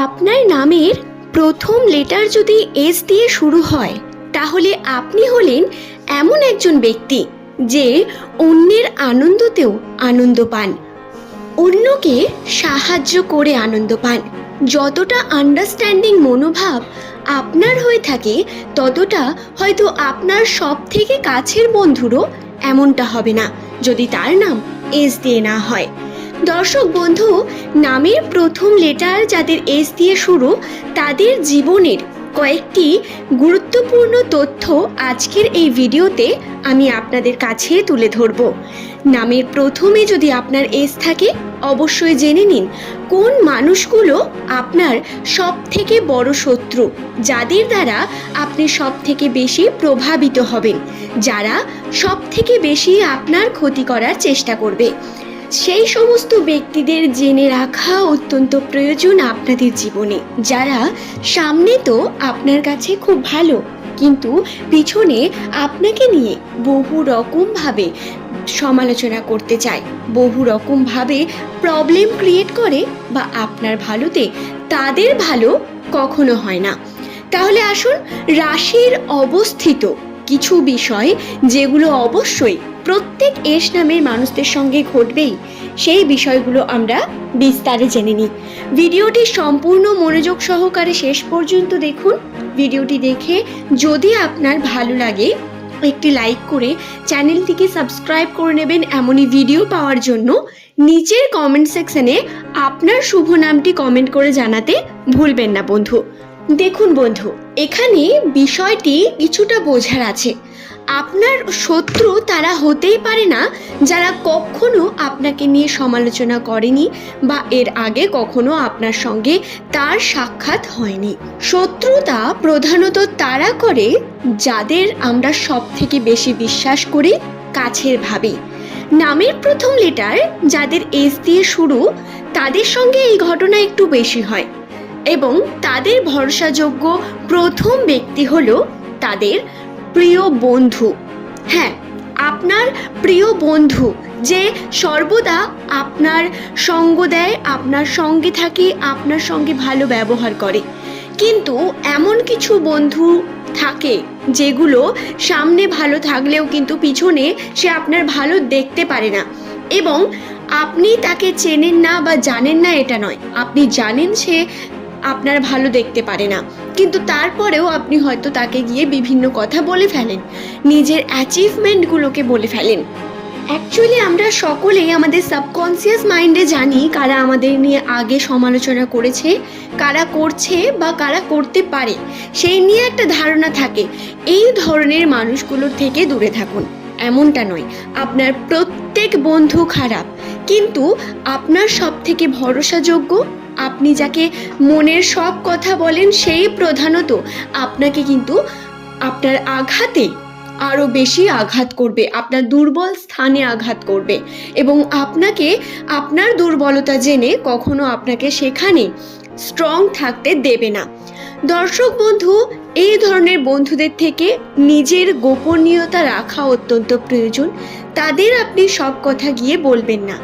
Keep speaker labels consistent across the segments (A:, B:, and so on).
A: আপনার নামের প্রথম লেটার যদি এস দিয়ে শুরু হয় তাহলে আপনি হলেন এমন একজন ব্যক্তি যে অন্যের আনন্দতেও আনন্দ পান, অন্যকে সাহায্য করে আনন্দ পান। যতটা আন্ডারস্ট্যান্ডিং মনোভাব আপনার হয়ে থাকে ততটা হয়তো আপনার সব থেকে কাছের বন্ধুরও এমনটা হবে না যদি তার নাম এস দিয়ে না হয়। দর্শক বন্ধু, নামের প্রথম লেটার যাদের এস দিয়ে শুরু তাদের জীবনের কয়েকটি গুরুত্বপূর্ণ তথ্য আজকের এই ভিডিওতে আমি আপনাদের কাছে তুলে ধরব। নামের প্রথমে যদি আপনার এস থাকে অবশ্যই জেনে নিন কোন মানুষগুলো আপনার সব থেকে বড় শত্রু, যাদের দ্বারা আপনি সব থেকে বেশি প্রভাবিত হবেন, যারা সব থেকে বেশি আপনার ক্ষতি করার চেষ্টা করবে। সেই সমস্ত ব্যক্তিদের জেনে রাখা অত্যন্ত প্রয়োজন আপনাদের জীবনে, যারা সামনে তো আপনার কাছে খুব ভালো কিন্তু পিছনে আপনাকে নিয়ে বহু রকমভাবে সমালোচনা করতে চায়, বহু রকমভাবে প্রবলেম ক্রিয়েট করে বা আপনার ভালোতে তাদের ভালো কখনো হয় না। তাহলে আসুন রাশির অবস্থিত কিছু বিষয় যেগুলো অবশ্যই প্রত্যেক এস নামের মানুষদের সঙ্গে ঘটবেই, সেই বিষয়গুলো আমরা বিস্তারে জেনে নিই। ভিডিওটি সম্পূর্ণ মনোযোগ সহকারে শেষ পর্যন্ত দেখুন। ভিডিওটি দেখে যদি আপনার ভালো লাগে একটি লাইক করে চ্যানেলটিকে সাবস্ক্রাইব করে নেবেন এমনই ভিডিও পাওয়ার জন্য। নিচের কমেন্ট সেকশনে আপনার শুভ নামটি কমেন্ট করে জানাতে ভুলবেন না বন্ধু। দেখুন বন্ধু, এখানে বিষয়টি কিছুটা বোঝার আছে। আপনার শত্রু তারা হতেই পারে না যারা কখনো আপনাকে নিয়ে সমালোচনা করেনি বা এর আগে কখনো আপনার সঙ্গে তার সাক্ষাৎ হয়নি। শত্রুতা প্রধানত তারা করে যাদের আমরা সব থেকে বেশি বিশ্বাস করি, কাছের ভাবি। নামের প্রথম লেটার যাদের এস দিয়ে শুরু তাদের সঙ্গে এই ঘটনা একটু বেশি হয় এবং তাদের ভরসাযোগ্য প্রথম ব্যক্তি হলো তাদের প্রিয় বন্ধু। হ্যাঁ, আপনার প্রিয় বন্ধু যে সর্বদা আপনার সঙ্গ দেয়, আপনার সঙ্গে থাকে, আপনার সঙ্গে ভালো ব্যবহার করে। কিন্তু এমন কিছু বন্ধু থাকে যেগুলো সামনে ভালো থাকলেও কিন্তু পিছনে সে আপনার ভালো দেখতে পারে না, এবং আপনি তাকে চেনেন না বা জানেন না এটা নয়, আপনি জানেন সে আপনার ভালো দেখতে পারে না, কিন্তু তারপরেও আপনি হয়তো তাকে গিয়ে বিভিন্ন কথা বলে ফেলেন, নিজের অ্যাচিভমেন্টগুলোকে বলে ফেলেন। অ্যাকচুয়ালি আমরা সকলেই আমাদের সাবকনসিয়াস মাইন্ডে জানি কারা আমাদের নিয়ে আগে সমালোচনা করেছে, কারা করছে বা কারা করতে পারে, সেই নিয়ে একটা ধারণা থাকে। এই ধরনের মানুষগুলোর থেকে দূরে থাকুন। এমনটা নয় আপনার প্রত্যেক বন্ধু খারাপ, কিন্তু আপনার সব থেকে ভরসাযোগ্য, আপনি যাকে মনের সব কথা বলেন সেই প্রধানত আপনাকে কিন্তু আপনার আঘাতে আরও বেশি আঘাত করবে, আপনার দুর্বল স্থানে আঘাত করবে এবং আপনাকে আপনার দুর্বলতা জেনে কখনো আপনাকে সেখানে স্ট্রং থাকতে দেবে না। দর্শক বন্ধু, এই ধরনের বন্ধুদের থেকে নিজের গোপনীয়তা রাখা অত্যন্ত প্রয়োজন। তাদের আপনি সব কথা গিয়ে বলবেন না।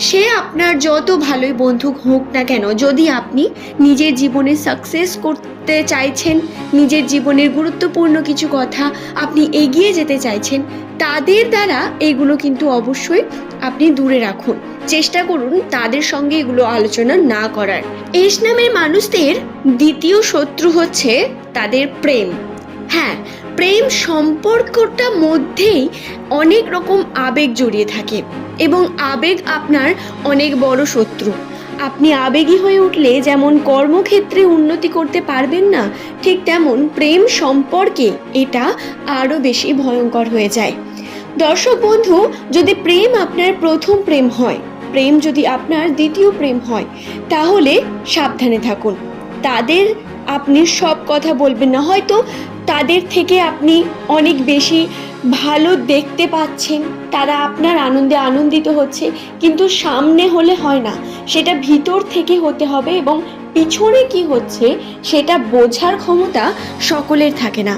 A: সে আপনার যত ভালোই বন্ধু হোক না কেন, যদি আপনি নিজের জীবনে সাকসেস করতে চাইছেন, নিজের জীবনের গুরুত্বপূর্ণ কিছু কথা আপনি এগিয়ে যেতে চাইছেন, তাদের দ্বারা এগুলো কিন্তু অবশ্যই আপনি দূরে রাখুন। চেষ্টা করুন তাদের সঙ্গে এগুলো আলোচনা না করার। এস নামের মানুষদের দ্বিতীয় শত্রু হচ্ছে তাদের প্রেম। হ্যাঁ, প্রেম সম্পর্কটার মধ্যেই অনেক রকম আবেগ জড়িয়ে থাকে এবং আবেগ আপনার অনেক বড় শত্রু। আপনি আবেগী হয়ে উঠলে যেমন কর্মক্ষেত্রে উন্নতি করতে পারবেন না, ঠিক তেমন প্রেম সম্পর্কে এটা আরও বেশি ভয়ঙ্কর হয়ে যায়। দর্শক বন্ধু, যদি প্রেম আপনার প্রথম প্রেম হয়, প্রেম যদি আপনার দ্বিতীয় প্রেম হয়, তাহলে সাবধানে থাকুন। তাদের আপনি সব কথা বলবেন না। হয়তো তাদের থেকে আপনি অনেক বেশি ভালো দেখতে পাচ্ছেন, তারা আপনার আনন্দে আনন্দিত হচ্ছে, কিন্তু সামনে হলে হয় না, সেটা ভিতর থেকে হতে হবে এবং পিছনে কি হচ্ছে সেটা বোঝার ক্ষমতা সকলের থাকে না।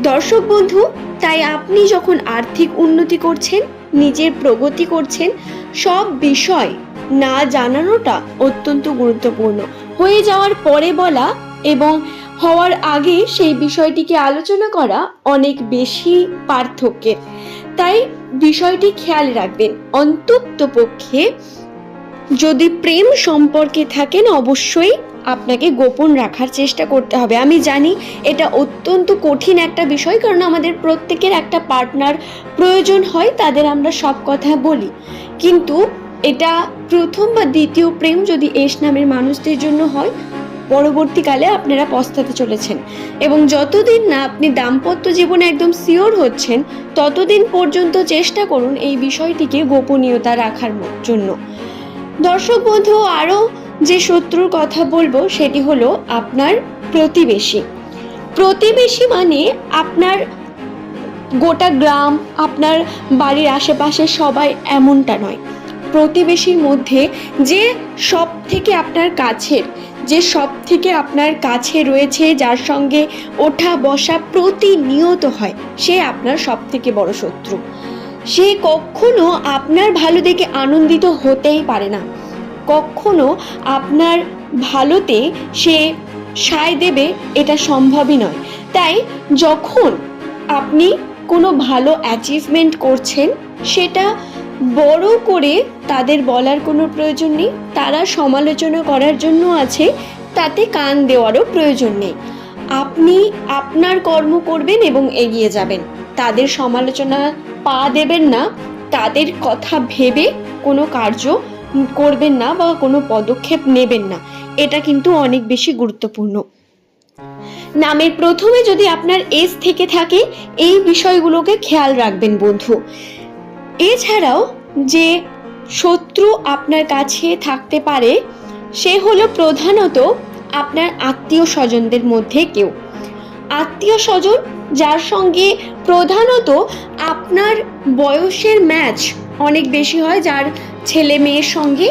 A: দর্শক বন্ধু, তাই আপনি যখন আর্থিক উন্নতি করছেন, নিজের প্রগতি করছেন, সব বিষয় না জানানোটা অত্যন্ত গুরুত্বপূর্ণ। হয়ে যাওয়ার পরে বলা এবং হওয়ার আগে সেই বিষয়টিকে আলোচনা করা অনেক বেশি পার্থক্যের। তাই বিষয়টি খেয়াল রাখবেন। অন্ততপক্ষে যদি প্রেম সম্পর্কে থাকেন অবশ্যই আপনাকে গোপন রাখার চেষ্টা করতে হবে। আমি জানি এটা অত্যন্ত কঠিন একটা বিষয়, কারণ আমাদের প্রত্যেকের একটা পার্টনার প্রয়োজন হয়, তাদের আমরা সব কথা বলি, কিন্তু এটা প্রথম বা দ্বিতীয় প্রেম যদি এস নামের মানুষদের জন্য হয়, পরবর্তীকালে আপনারা পস্তাতে চলেছেন। এবং যতদিন না আপনি দাম্পত্য জীবনে একদম সিওর হচ্ছেন, ততদিন পর্যন্ত চেষ্টা করুন এই বিষয়টিকে গোপনীয়তা রাখার জন্য। দর্শক বন্ধু, আরও যে শত্রুর কথা বলবো সেটি হলো আপনার প্রতিবেশী। প্রতিবেশী মানে আপনার গোটা গ্রাম, আপনার বাড়ির আশেপাশে সবাই এমনটা নয়। প্রতিবেশীর মধ্যে যে সব থেকে আপনার কাছের, যে সব থেকে আপনার কাছে রয়েছে, যার সঙ্গে ওঠা বসা প্রতিনিয়ত হয়, সে আপনার সব থেকে বড় শত্রু। সে কখনো আপনার ভালো দেখে আনন্দিত হতেই পারে না, কখনো আপনার ভালোতে সে সায় দেবে এটা সম্ভবই নয়। তাই যখন আপনি কোনো ভালো অ্যাচিভমেন্ট করছেন, সেটা বড় করে তাদের বলার কোনো প্রয়োজন নেই, তারা সমালোচনা করার জন্য আছে, তাতে কান দেওয়ারও প্রয়োজন নেই। আপনি আপনার কর্ম করবেন এবং এগিয়ে যাবেন, তাদের সমালোচনা পা দেবেন না, তাদের কথা ভেবে কোনো কার্য করবেন না বা কোনো পদক্ষেপ নেবেন না। এটা কিন্তু অনেক বেশি গুরুত্বপূর্ণ। নামের প্রথমে যদি আপনার এস থেকে থাকে, এই বিষয়গুলোকে খেয়াল রাখবেন বন্ধু। এছাড়াও যে শত্রু আপনার কাছে থাকতে পারে, সে হলো প্রধানত আপনার আত্মীয় স্বজনদের মধ্যে কেউ। আত্মীয় স্বজন যার সঙ্গে প্রধানত আপনার বয়সের ম্যাচ অনেক বেশি হয়, যার ছেলে মেয়ের সঙ্গে,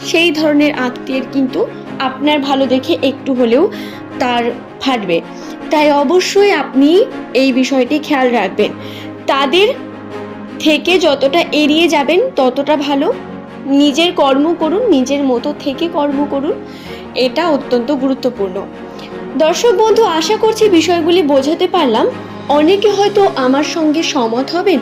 A: সেই ধরনের আত্মীয়ের কিন্তু আপনার ভালো দেখে একটু হলেও তার ফাটবে। তাই অবশ্যই আপনি এই বিষয়টি খেয়াল রাখবেন। তাদের থেকে যতটা এড়িয়ে যাবেন ততটা ভালো। নিজের কর্ম করুন, নিজের মতো থেকে কর্ম করুন, এটা অত্যন্ত গুরুত্বপূর্ণ। দর্শক বন্ধু, আশা করছি বিষয়গুলি বোঝাতে পারলাম। অনেকে হয়তো আমার সঙ্গে সমত হবেন,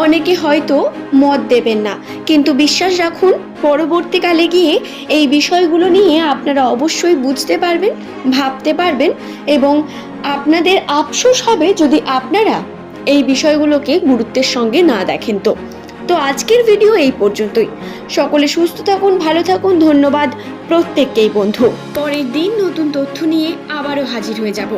A: অনেকে হয়তো মত দেবেন না, কিন্তু বিশ্বাস রাখুন পরবর্তীকালে গিয়ে এই বিষয়গুলো নিয়ে আপনারা অবশ্যই বুঝতে পারবেন, ভাবতে পারবেন, এবং আপনাদের আফসোস হবে যদি আপনারা এই বিষয়গুলোকে গুরুত্বের সঙ্গে না দেখেন। তো আজকের ভিডিও এই পর্যন্তই। সকলে সুস্থ থাকুন, ভালো থাকুন। ধন্যবাদ প্রত্যেককেই বন্ধু। পরের দিন নতুন তথ্য নিয়ে আবারও হাজির হয়ে যাব।